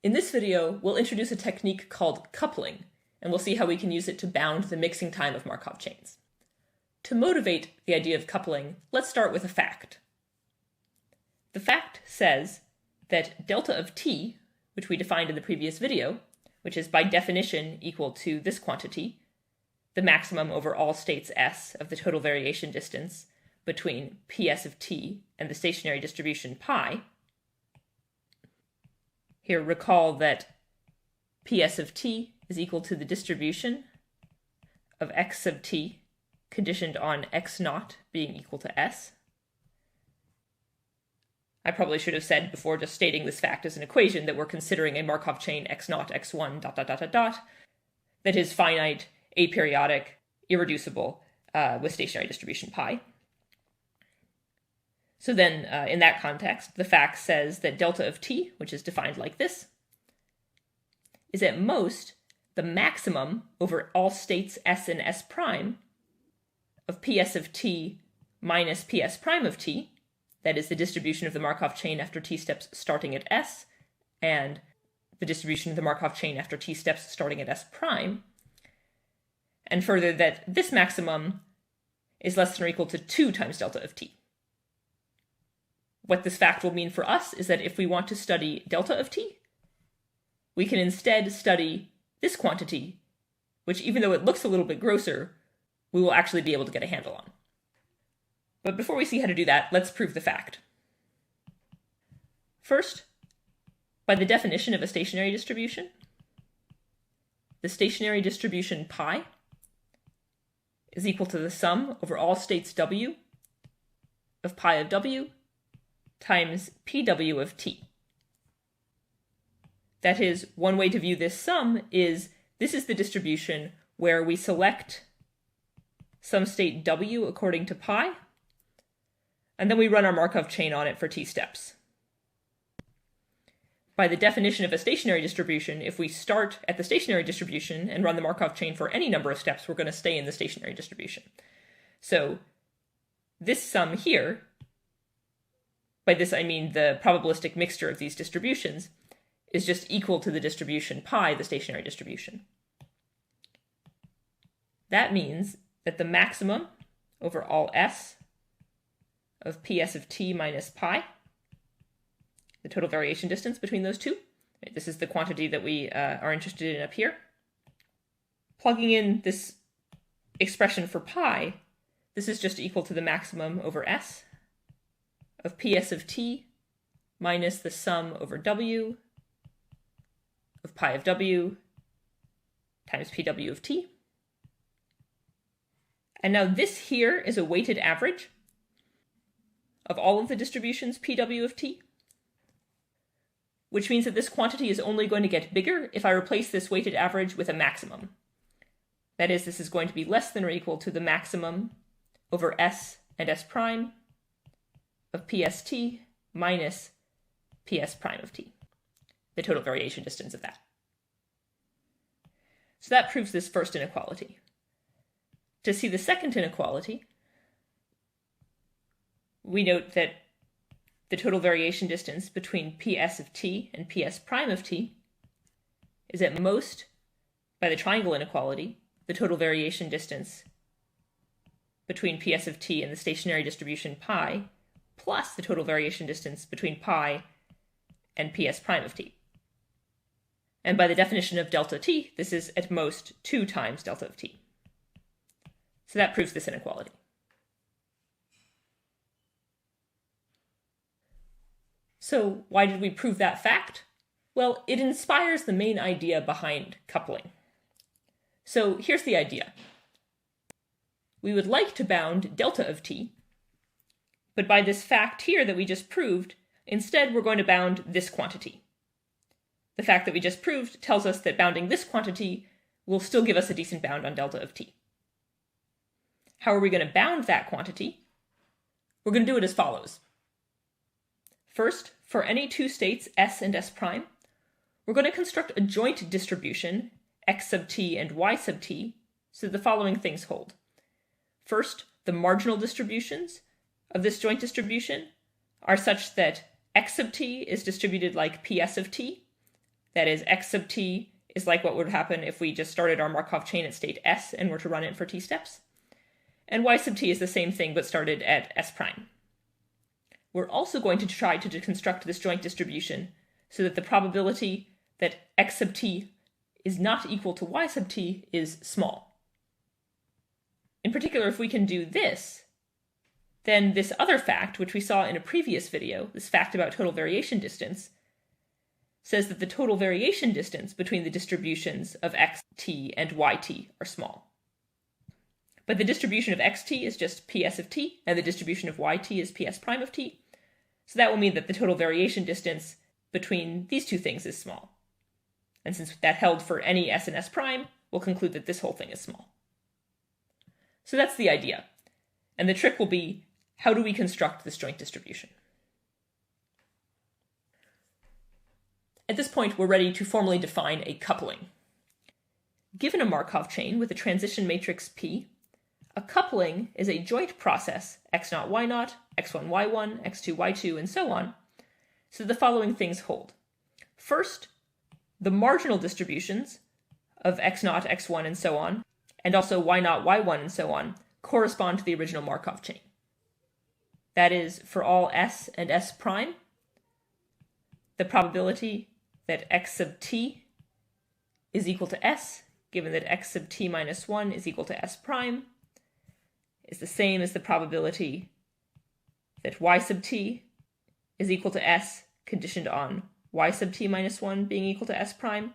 In this video, we'll introduce a technique called coupling, and we'll see how we can use it to bound the mixing time of Markov chains. To motivate the idea of coupling, let's start with a fact. The fact says that delta of t, which we defined in the previous video, which is by definition equal to this quantity, the maximum over all states S of the total variation distance between Ps of t and the stationary distribution pi. Here, recall that Ps of t is equal to the distribution of x sub t conditioned on x naught being equal to s. I probably should have said before just stating this fact as an equation that we're considering a Markov chain x naught, x1, ... that is finite, aperiodic, irreducible, with stationary distribution pi. So then, in that context, the fact says that delta of t, which is defined like this, is at most the maximum over all states S and S prime of Ps of t minus Ps prime of t, that is the distribution of the Markov chain after t steps starting at S, and the distribution of the Markov chain after t steps starting at S prime, and further that this maximum is less than or equal to 2 times delta of t. What this fact will mean for us is that if we want to study delta of t, we can instead study this quantity, which even though it looks a little bit grosser, we will actually be able to get a handle on. But before we see how to do that, let's prove the fact. First, by the definition of a stationary distribution, the stationary distribution pi is equal to the sum over all states w of pi of w times pw of t. That is, one way to view this sum is this is the distribution where we select some state w according to pi, and then we run our Markov chain on it for t steps. By the definition of a stationary distribution, if we start at the stationary distribution and run the Markov chain for any number of steps, we're going to stay in the stationary distribution. So this sum here, by this I mean the probabilistic mixture of these distributions, is just equal to the distribution pi, the stationary distribution. That means that the maximum over all S of Ps of t minus pi, the total variation distance between those two, this is the quantity that we are interested in up here. Plugging in this expression for pi, this is just equal to the maximum over S of Ps of t minus the sum over w of pi of w times pw of t. And now this here is a weighted average of all of the distributions pw of t, which means that this quantity is only going to get bigger if I replace this weighted average with a maximum. That is, this is going to be less than or equal to the maximum over s and s prime of pst minus ps prime of t, the total variation distance of that. So that proves this first inequality. To see the second inequality, we note that the total variation distance between Ps of t and Ps prime of t is at most, by the triangle inequality, the total variation distance between Ps of t and the stationary distribution pi, plus the total variation distance between pi and Ps prime of t. And by the definition of delta t, this is at most 2 times delta of t. So that proves this inequality. So why did we prove that fact? Well, it inspires the main idea behind coupling. So here's the idea. We would like to bound delta of t, but by this fact here that we just proved, instead we're going to bound this quantity. The fact that we just proved tells us that bounding this quantity will still give us a decent bound on delta of t. How are we going to bound that quantity? We're going to do it as follows. First, for any two states S and S prime, we're going to construct a joint distribution, x sub t and y sub t, so the following things hold. First, the marginal distributions of this joint distribution are such that x sub t is distributed like ps of t, That is, x sub t is like what would happen if we just started our Markov chain at state s and were to run it for t steps. And y sub t is the same thing but started at s prime. We're also going to try to construct this joint distribution so that the probability that x sub t is not equal to y sub t is small. In particular, if we can do this, then this other fact, which we saw in a previous video, this fact about total variation distance, says that the total variation distance between the distributions of xt and yt are small. But the distribution of xt is just ps of t, and the distribution of yt is ps prime of t. So that will mean that the total variation distance between these two things is small. And since that held for any s and s prime, we'll conclude that this whole thing is small. So that's the idea. And the trick will be, how do we construct this joint distribution? At this point, we're ready to formally define a coupling. Given a Markov chain with a transition matrix P, a coupling is a joint process x0, y0, x1, y1, x2, y2, and so on, so the following things hold. First, the marginal distributions of x0, x1, and so on, and also y0, y1, and so on, correspond to the original Markov chain. That is, for all s and s prime, the probability that x sub t is equal to s, given that x sub t minus 1 is equal to s prime, is the same as the probability that y sub t is equal to s, conditioned on y sub t minus 1 being equal to s prime.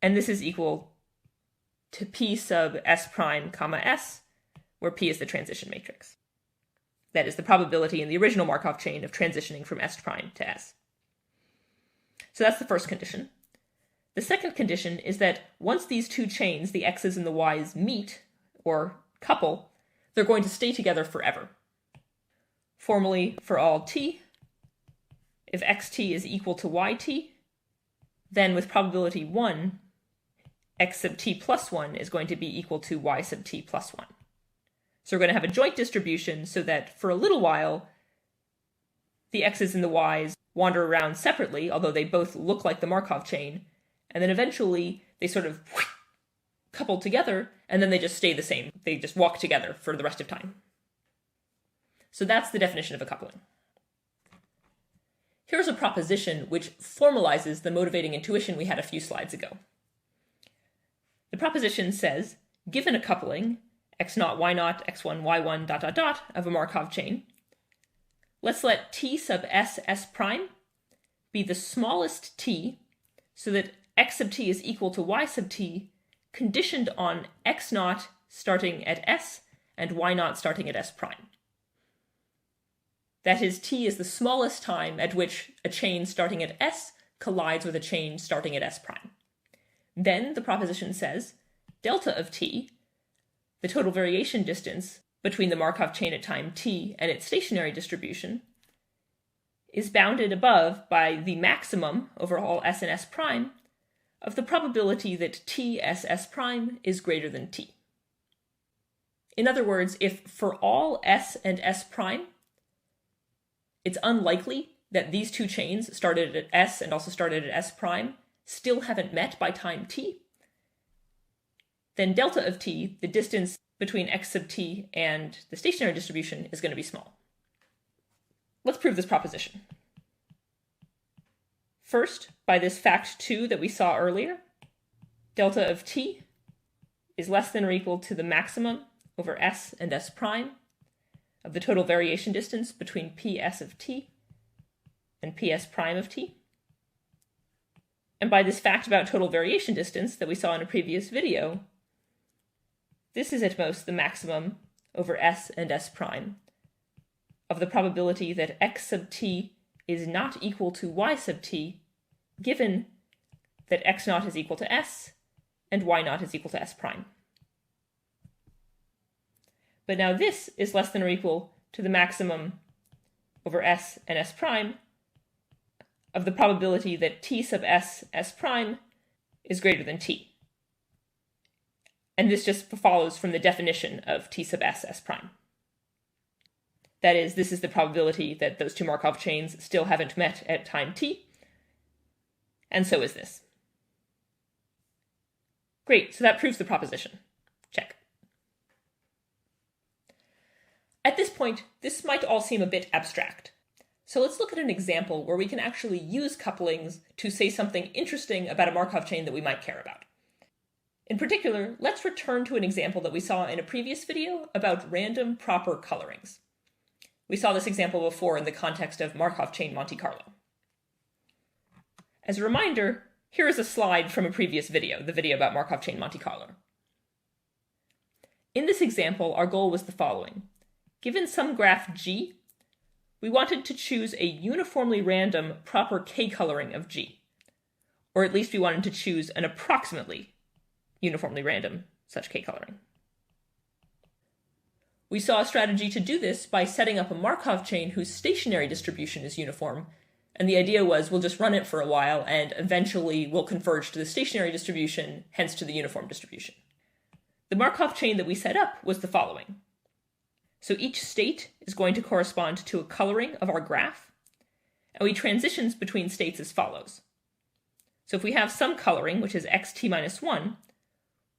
And this is equal to p sub s prime comma s, where p is the transition matrix. That is the probability in the original Markov chain of transitioning from s prime to s. So that's the first condition. The second condition is that once these two chains, the x's and the y's, meet, or couple, they're going to stay together forever. Formally, for all t, if xt is equal to yt, then with probability 1, x sub t plus 1 is going to be equal to y sub t plus 1. So we're going to have a joint distribution so that for a little while, the x's and the y's wander around separately, although they both look like the Markov chain, and then eventually they sort of couple together, and then they just stay the same. They just walk together for the rest of time. So that's the definition of a coupling. Here's a proposition which formalizes the motivating intuition we had a few slides ago. The proposition says, given a coupling, x0, y0, x1, y1, ... of a Markov chain, let's let t sub s, s prime be the smallest t so that x sub t is equal to y sub t, conditioned on x0 starting at s and y0 starting at s prime. That is, t is the smallest time at which a chain starting at s collides with a chain starting at s prime. Then the proposition says delta of t, the total variation distance between the Markov chain at time t and its stationary distribution, is bounded above by the maximum over all s and s prime of the probability that t s s prime is greater than t. In other words, if for all s and s prime, it's unlikely that these two chains started at s and also started at s prime still haven't met by time t, then delta of t, the distance between x sub t and the stationary distribution, is going to be small. Let's prove this proposition. First, by this fact 2 that we saw earlier, delta of t is less than or equal to the maximum over s and s prime of the total variation distance between ps of t and ps prime of t. And by this fact about total variation distance that we saw in a previous video, this is at most the maximum over s and s prime of the probability that x sub t is not equal to y sub t, given that x0 is equal to s and y0 is equal to s prime. But now this is less than or equal to the maximum over s and s prime of the probability that t sub s, s prime is greater than t. And this just follows from the definition of t sub s, s prime. That is, this is the probability that those two Markov chains still haven't met at time t. and so is this. Great, so that proves the proposition. Check. At this point, this might all seem a bit abstract. So let's look at an example where we can actually use couplings to say something interesting about a Markov chain that we might care about. In particular, let's return to an example that we saw in a previous video about random proper colorings. We saw this example before in the context of Markov chain Monte Carlo. As a reminder, here is a slide from a previous video, the video about Markov chain Monte Carlo. In this example, our goal was the following. Given some graph G, we wanted to choose a uniformly random proper K coloring of G. Or at least we wanted to choose an approximately uniformly random such K coloring. We saw a strategy to do this by setting up a Markov chain whose stationary distribution is uniform, and the idea was we'll just run it for a while and eventually we'll converge to the stationary distribution, hence to the uniform distribution. The Markov chain that we set up was the following. So each state is going to correspond to a coloring of our graph, and we transitions between states as follows. So if we have some coloring, which is xt minus 1,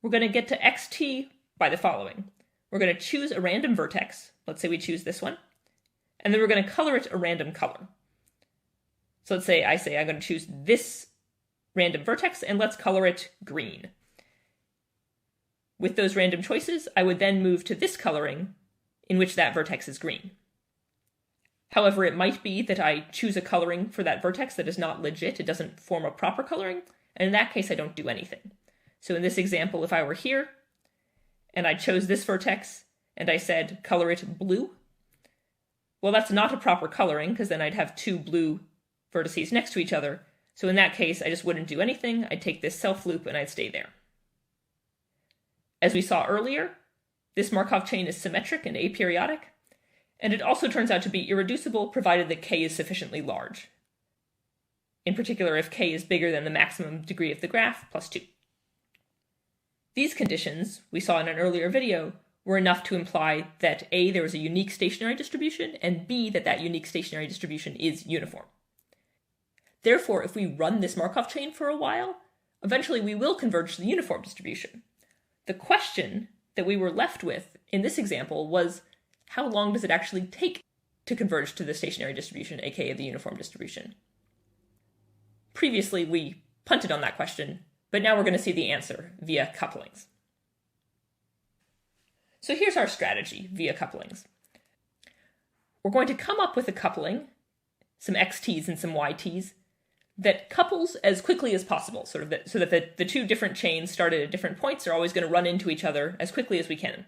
we're going to get to xt by the following. We're going to choose a random vertex, let's say we choose this one, and then we're going to color it a random color. So let's say I'm going to choose this random vertex, and let's color it green. With those random choices, I would then move to this coloring, in which that vertex is green. However, it might be that I choose a coloring for that vertex that is not legit, it doesn't form a proper coloring, and in that case I don't do anything. So in this example, if I were here, and I chose this vertex, and I said color it blue, well that's not a proper coloring, because then I'd have two blue vertices next to each other, so in that case I just wouldn't do anything, I'd take this self loop and I'd stay there. As we saw earlier, this Markov chain is symmetric and aperiodic, and it also turns out to be irreducible provided that k is sufficiently large. In particular, if k is bigger than the maximum degree of the graph, plus 2. These conditions, we saw in an earlier video, were enough to imply that A, there was a unique stationary distribution, and B, that that unique stationary distribution is uniform. Therefore, if we run this Markov chain for a while, eventually we will converge to the uniform distribution. The question that we were left with in this example was, how long does it actually take to converge to the stationary distribution, aka the uniform distribution? Previously, we punted on that question, but now we're going to see the answer via couplings. So here's our strategy via couplings. We're going to come up with a coupling, some xt's and some yt's, that couples as quickly as possible, so that the two different chains started at different points are always going to run into each other as quickly as we can.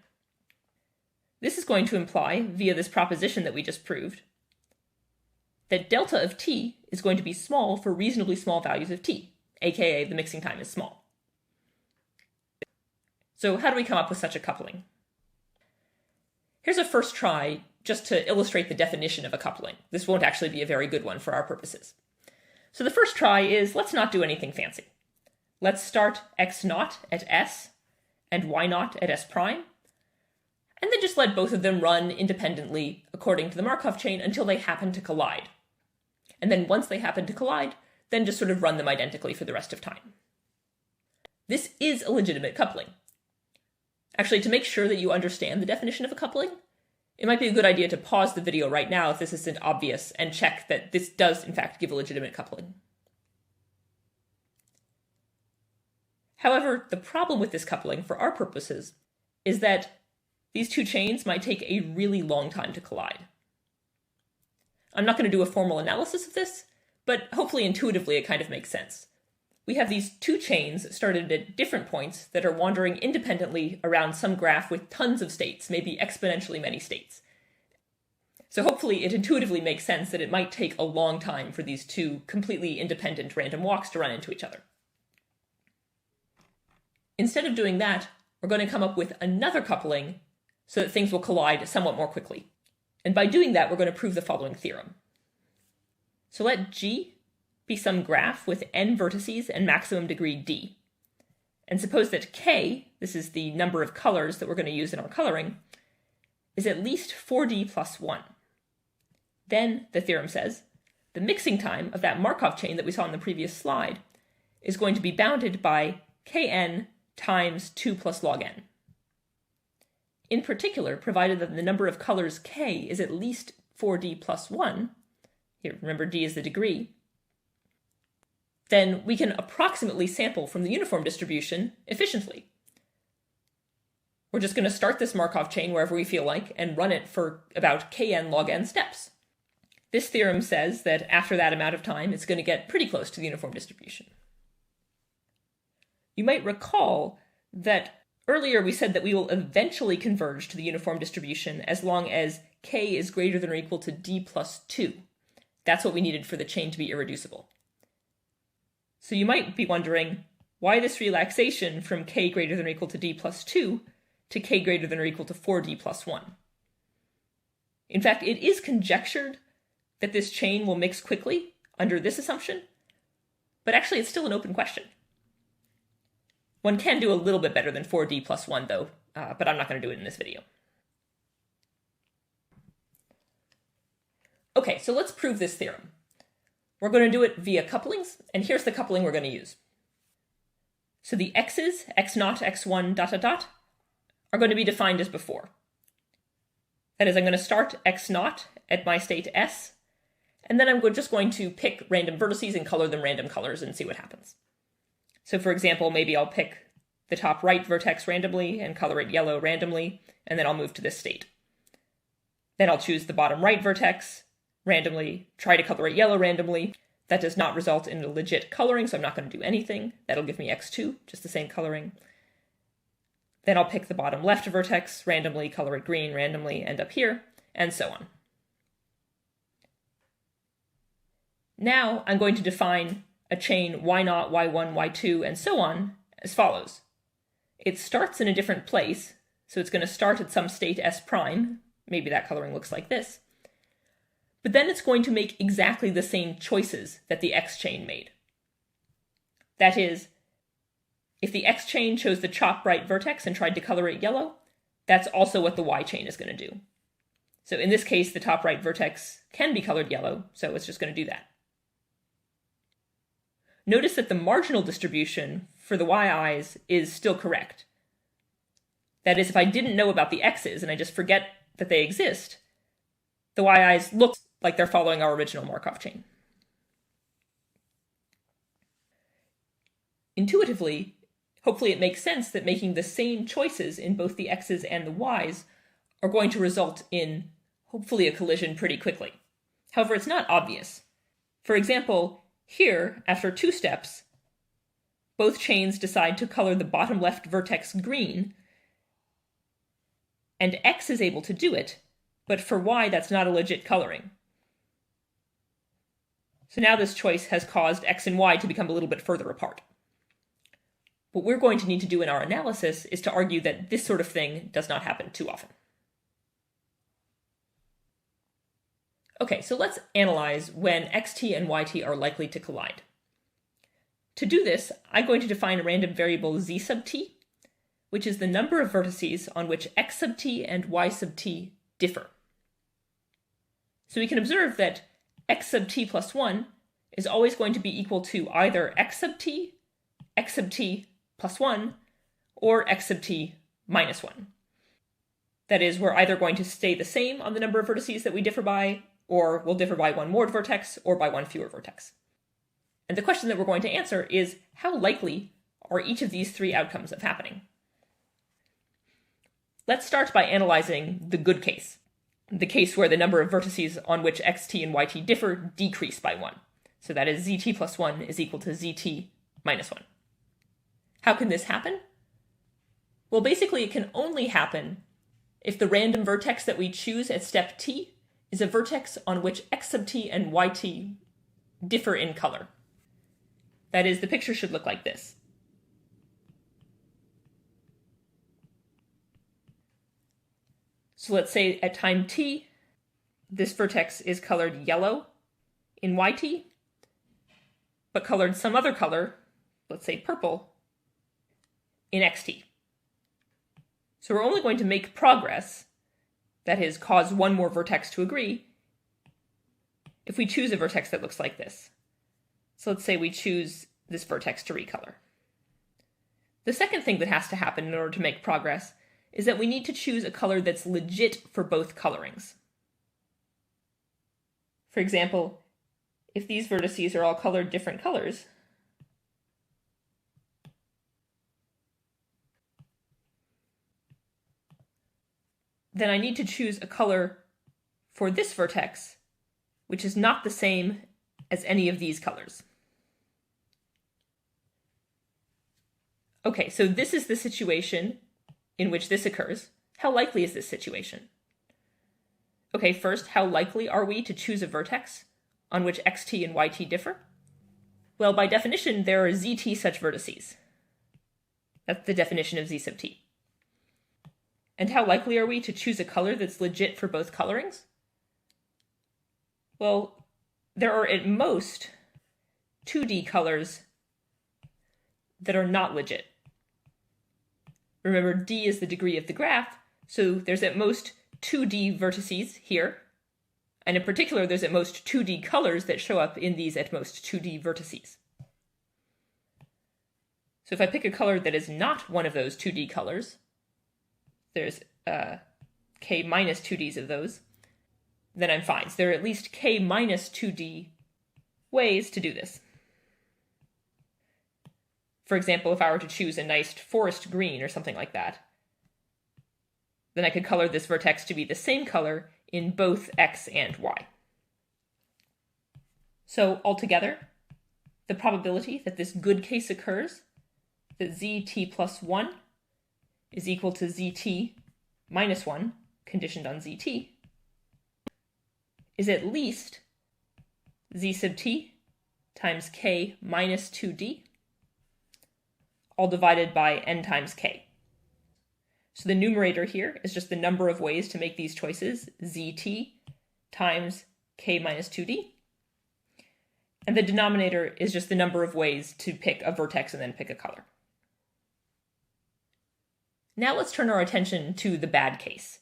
This is going to imply, via this proposition that we just proved, that delta of t is going to be small for reasonably small values of t, aka the mixing time is small. So how do we come up with such a coupling? Here's a first try just to illustrate the definition of a coupling. This won't actually be a very good one for our purposes. So the first try is, let's not do anything fancy. Let's start x0 at s and y0 at s prime, and then just let both of them run independently according to the Markov chain until they happen to collide. And then once they happen to collide, then just sort of run them identically for the rest of time. This is a legitimate coupling. Actually, to make sure that you understand the definition of a coupling, it might be a good idea to pause the video right now if this isn't obvious and check that this does in fact give a legitimate coupling. However, the problem with this coupling for our purposes is that these two chains might take a really long time to collide. I'm not going to do a formal analysis of this, but hopefully intuitively it kind of makes sense. We have these two chains started at different points that are wandering independently around some graph with tons of states, maybe exponentially many states. So hopefully it intuitively makes sense that it might take a long time for these two completely independent random walks to run into each other. Instead of doing that, we're going to come up with another coupling so that things will collide somewhat more quickly. And by doing that, we're going to prove the following theorem. So let G be some graph with n vertices and maximum degree d. And suppose that k, this is the number of colors that we're going to use in our coloring, is at least 4d plus 1. Then, the theorem says, the mixing time of that Markov chain that we saw in the previous slide is going to be bounded by kn times 2 plus log n. In particular, provided that the number of colors k is at least 4d plus 1, here remember d is the degree, then we can approximately sample from the uniform distribution efficiently. We're just going to start this Markov chain wherever we feel like and run it for about kn log n steps. This theorem says that after that amount of time, it's going to get pretty close to the uniform distribution. You might recall that earlier we said that we will eventually converge to the uniform distribution as long as k is greater than or equal to d plus 2. That's what we needed for the chain to be irreducible. So you might be wondering, why this relaxation from k greater than or equal to d plus 2 to k greater than or equal to 4d plus 1? In fact, it is conjectured that this chain will mix quickly under this assumption, but actually it's still an open question. One can do a little bit better than 4d plus 1 though, but I'm not going to do it in this video. Okay, so let's prove this theorem. We're going to do it via couplings, and here's the coupling we're going to use. So the x's, x0, x1, ... are going to be defined as before. That is, I'm going to start x0 at my state s, and then I'm just going to pick random vertices and color them random colors and see what happens. So for example, maybe I'll pick the top right vertex randomly and color it yellow randomly, and then I'll move to this state. Then I'll choose the bottom right vertex randomly, try to color it yellow randomly. That does not result in a legit coloring, so I'm not going to do anything. That'll give me x2, just the same coloring. Then I'll pick the bottom left vertex randomly, color it green randomly, end up here, and so on. Now I'm going to define a chain y0, y1, y2, and so on as follows. It starts in a different place, so it's going to start at some state s prime. Maybe that coloring looks like this. But then it's going to make exactly the same choices that the x chain made. That is, if the x chain chose the top right vertex and tried to color it yellow, that's also what the y chain is going to do. So in this case, the top right vertex can be colored yellow, so it's just going to do that. Notice that the marginal distribution for the yi's is still correct. That is, if I didn't know about the x's and I just forget that they exist, the yi's look like they're following our original Markov chain. Intuitively, hopefully it makes sense that making the same choices in both the x's and the y's are going to result in, hopefully, a collision pretty quickly. However, it's not obvious. For example, here, after 2 steps, both chains decide to color the bottom left vertex green, and x is able to do it, but for y that's not a legit coloring. So now this choice has caused x and y to become a little bit further apart. What we're going to need to do in our analysis is to argue that this sort of thing does not happen too often. Okay, so let's analyze when xt and yt are likely to collide. To do this, I'm going to define a random variable z sub t, which is the number of vertices on which x sub t and y sub t differ. So we can observe that x sub t plus 1 is always going to be equal to either x sub t plus 1, or x sub t minus 1. That is, we're either going to stay the same on the number of vertices that we differ by, or we'll differ by 1 more vertex, or by 1 fewer vertex. And the question that we're going to answer is, how likely are each of these 3 outcomes of happening? Let's start by analyzing the good case, the case where the number of vertices on which xt and yt differ decrease by 1. So that is zt plus 1 is equal to zt minus 1. How can this happen? Well, basically it can only happen if the random vertex that we choose at step t is a vertex on which x sub t and yt differ in color. That is, the picture should look like this. So let's say at time t, this vertex is colored yellow in yt, but colored some other color, let's say purple, in xt. So we're only going to make progress, that is, cause 1 more vertex to agree, if we choose a vertex that looks like this. So let's say we choose this vertex to recolor. The second thing that has to happen in order to make progress is that we need to choose a color that's legit for both colorings. For example, if these vertices are all colored different colors, then I need to choose a color for this vertex which is not the same as any of these colors. Okay, so this is the situation in which this occurs. How likely is this situation? Okay, first, how likely are we to choose a vertex on which xt and yt differ? Well, by definition, there are zt such vertices. That's the definition of z sub t. And how likely are we to choose a color that's legit for both colorings? Well, there are at most 2D colors that are not legit. Remember, d is the degree of the graph, so there's at most 2D vertices here, and in particular, there's at most 2D colors that show up in these at most 2D vertices. So if I pick a color that is not one of those 2D colors, there's k minus 2Ds of those, then I'm fine. So there are at least k minus 2D ways to do this. For example, if I were to choose a nice forest green or something like that, then I could color this vertex to be the same color in both x and y. So altogether, the probability that this good case occurs, that zt plus 1 is equal to zt minus 1, conditioned on zt, is at least z sub t times k minus 2d, all divided by n times k. So the numerator here is just the number of ways to make these choices, zt times k minus 2d. And the denominator is just the number of ways to pick a vertex and then pick a color. Now let's turn our attention to the bad case.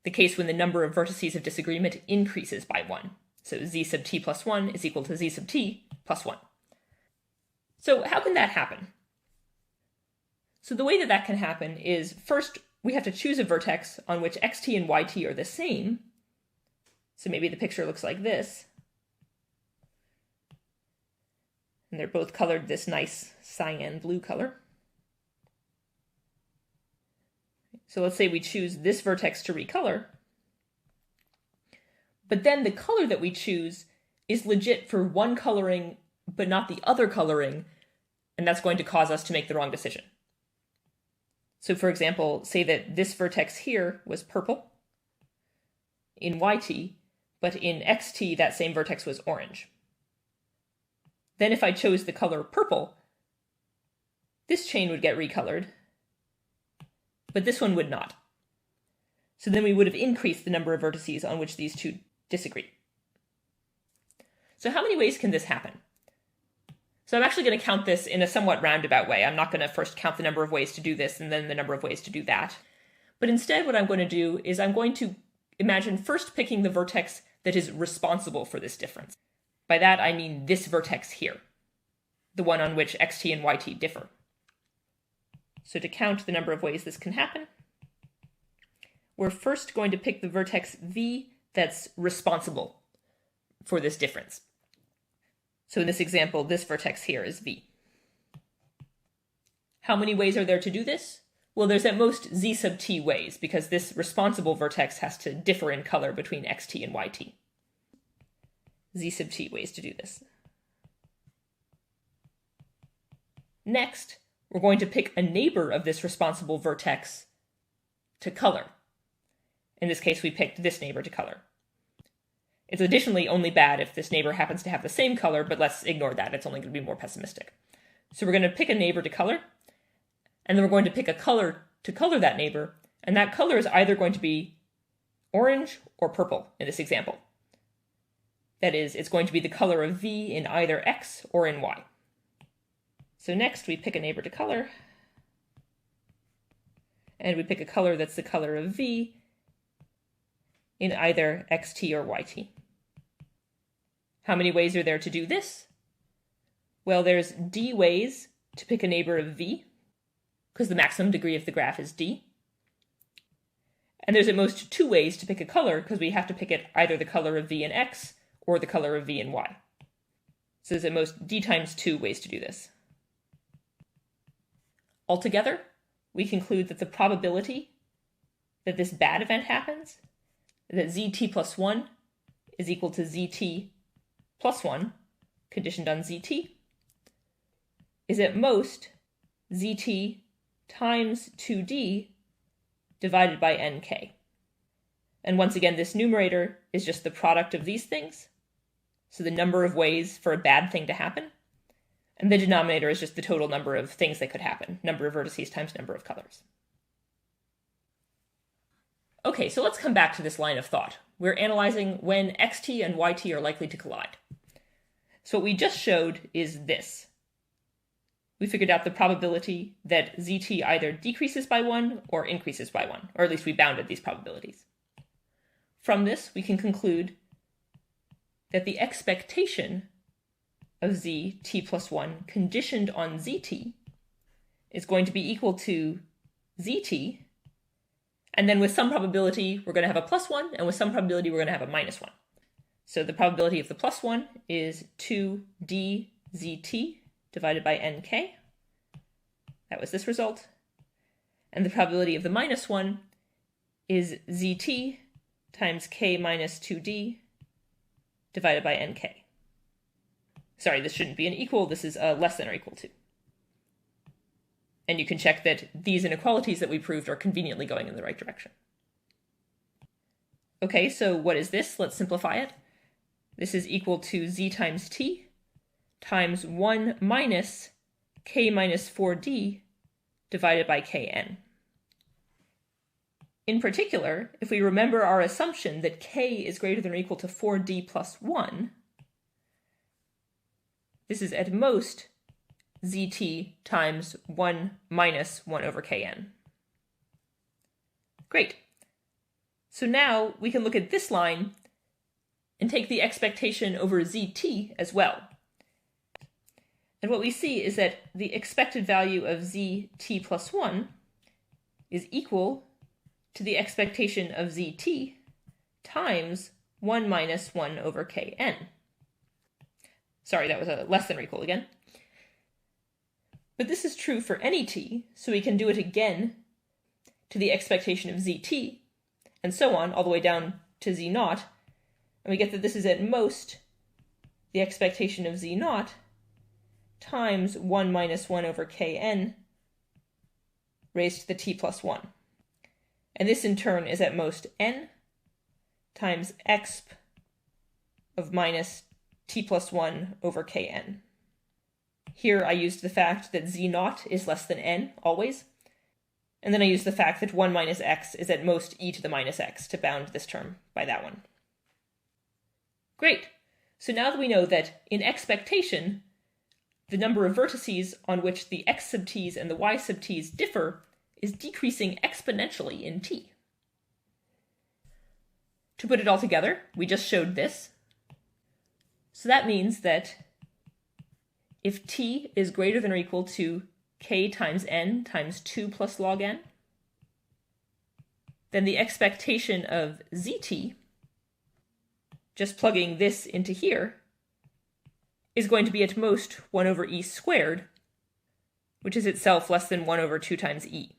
The case when the number of vertices of disagreement increases by 1. So z sub t plus 1 is equal to z sub t plus 1. So how can that happen? So the way that that can happen is, first, we have to choose a vertex on which xt and yt are the same. So maybe the picture looks like this. And they're both colored this nice cyan blue color. So let's say we choose this vertex to recolor. But then the color that we choose is legit for one coloring, but not the other coloring, and that's going to cause us to make the wrong decision. So for example, say that this vertex here was purple in yt, but in xt that same vertex was orange. Then if I chose the color purple, this chain would get recolored, but this one would not. So then we would have increased the number of vertices on which these two disagree. So how many ways can this happen? So I'm actually going to count this in a somewhat roundabout way. I'm not going to first count the number of ways to do this and then the number of ways to do that. But instead what I'm going to do is I'm going to imagine first picking the vertex that is responsible for this difference. By that I mean this vertex here, the one on which xt and yt differ. So to count the number of ways this can happen, we're first going to pick the vertex v that's responsible for this difference. So in this example, this vertex here is v. How many ways are there to do this? Well, there's at most z sub t ways, because this responsible vertex has to differ in color between xt and yt. Z sub t ways to do this. Next, we're going to pick a neighbor of this responsible vertex to color. In this case, we picked this neighbor to color. It's additionally only bad if this neighbor happens to have the same color, but let's ignore that. It's only going to be more pessimistic. So we're going to pick a neighbor to color, and then we're going to pick a color to color that neighbor, and that color is either going to be orange or purple in this example. That is, it's going to be the color of v in either x or in y. So next we pick a neighbor to color, and we pick a color that's the color of v in either xt or yt. How many ways are there to do this? Well, there's d ways to pick a neighbor of v, because the maximum degree of the graph is d. And there's at most 2 ways to pick a color, because we have to pick it either the color of v in x or the color of v in y. So there's at most d times 2 ways to do this. Altogether, we conclude that the probability that this bad event happens, that zt plus 1 is equal to zt plus 1, conditioned on zt, is at most zt times 2d divided by nk. And once again, this numerator is just the product of these things, so the number of ways for a bad thing to happen, and the denominator is just the total number of things that could happen, number of vertices times number of colors. Okay, so let's come back to this line of thought. We're analyzing when xt and yt are likely to collide. So what we just showed is this. We figured out the probability that zt either decreases by 1 or increases by 1, or at least we bounded these probabilities. From this, we can conclude that the expectation of zt plus 1 conditioned on zt is going to be equal to zt, and then with some probability we're going to have a plus 1, and with some probability we're going to have a minus 1. So the probability of the plus 1 is 2dzt divided by nk. That was this result. And the probability of the minus 1 is zt times k minus 2d divided by nk. Sorry, this shouldn't be an equal, this is a less than or equal to. And you can check that these inequalities that we proved are conveniently going in the right direction. Okay, so what is this? Let's simplify it. This is equal to z times t times 1 minus k minus 4d divided by kn. In particular, if we remember our assumption that k is greater than or equal to 4d plus 1, this is at most zt times 1 minus 1 over kn. Great. So now we can look at this line and take the expectation over zt as well. And what we see is that the expected value of zt plus 1 is equal to the expectation of zt times 1 minus 1 over kn. Sorry, that was a less than or equal again. But this is true for any t, so we can do it again to the expectation of zt, and so on, all the way down to z naught, and we get that this is at most the expectation of z naught times 1 minus 1 over kn raised to the t plus 1. And this in turn is at most n times exp of minus t plus 1 over kn. Here I used the fact that z naught is less than n, always. And then I used the fact that 1 minus x is at most e to the minus x to bound this term by that one. Great. So now that we know that in expectation, the number of vertices on which the x sub t's and the y sub t's differ is decreasing exponentially in t. To put it all together, we just showed this. So that means that if t is greater than or equal to k times n times 2 plus log n, then the expectation of zt, just plugging this into here, is going to be at most 1 over e squared, which is itself less than 1 over 2 times e.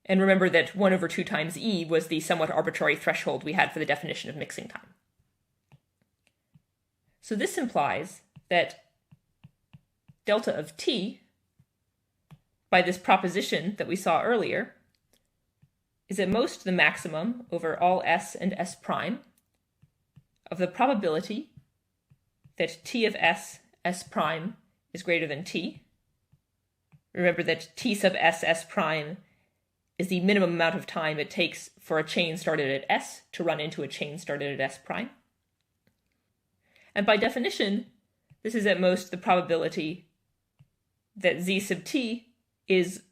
And remember that 1 over 2 times e was the somewhat arbitrary threshold we had for the definition of mixing time. So this implies that delta of t, by this proposition that we saw earlier, is at most the maximum over all s and s prime of the probability that t of s, s prime, is greater than t. Remember that t sub s, s prime is the minimum amount of time it takes for a chain started at s to run into a chain started at s prime. And by definition, this is at most the probability that z sub t is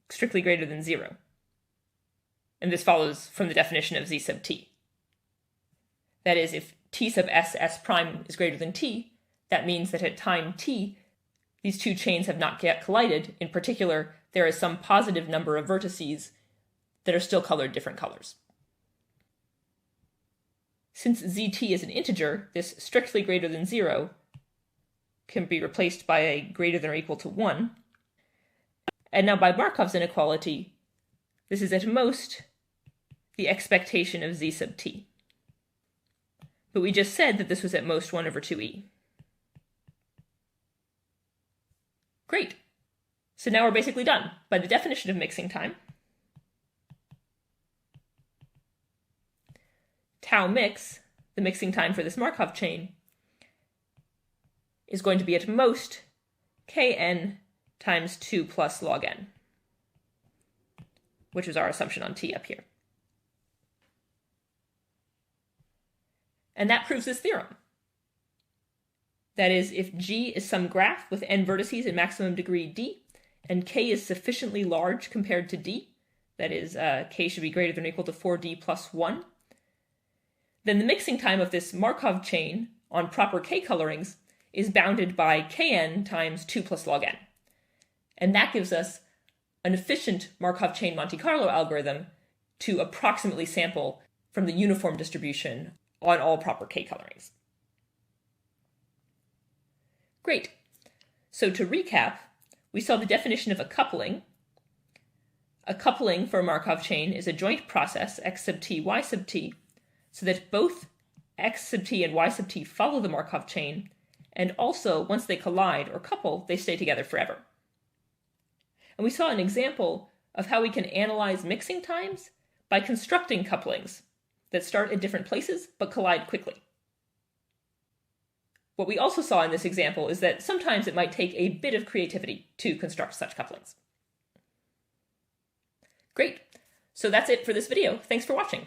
strictly greater than 0. And this follows from the definition of z sub t. That is, if t sub s, s prime is greater than t, that means that at time t, these two chains have not yet collided. In particular, there is some positive number of vertices that are still colored different colors. Since zt is an integer, this strictly greater than 0 can be replaced by a greater than or equal to 1. And now by Markov's inequality, this is at most the expectation of z sub t. But we just said that this was at most 1 over 2e. Great. So now we're basically done. By the definition of mixing time, tau mix, the mixing time for this Markov chain, is going to be at most kn times 2 plus log n, which is our assumption on t up here. And that proves this theorem. That is, if G is some graph with n vertices in maximum degree d, and k is sufficiently large compared to d, that is, k should be greater than or equal to 4d plus 1, then the mixing time of this Markov chain on proper k colorings is bounded by kn times 2 plus log n. And that gives us an efficient Markov chain Monte Carlo algorithm to approximately sample from the uniform distribution on all proper k colorings. Great. So to recap, we saw the definition of a coupling. A coupling for a Markov chain is a joint process, x sub t, y sub t, so that both x sub t and y sub t follow the Markov chain, and also, once they collide or couple, they stay together forever. And we saw an example of how we can analyze mixing times by constructing couplings that start at different places but collide quickly. What we also saw in this example is that sometimes it might take a bit of creativity to construct such couplings. Great. So that's it for this video. Thanks for watching.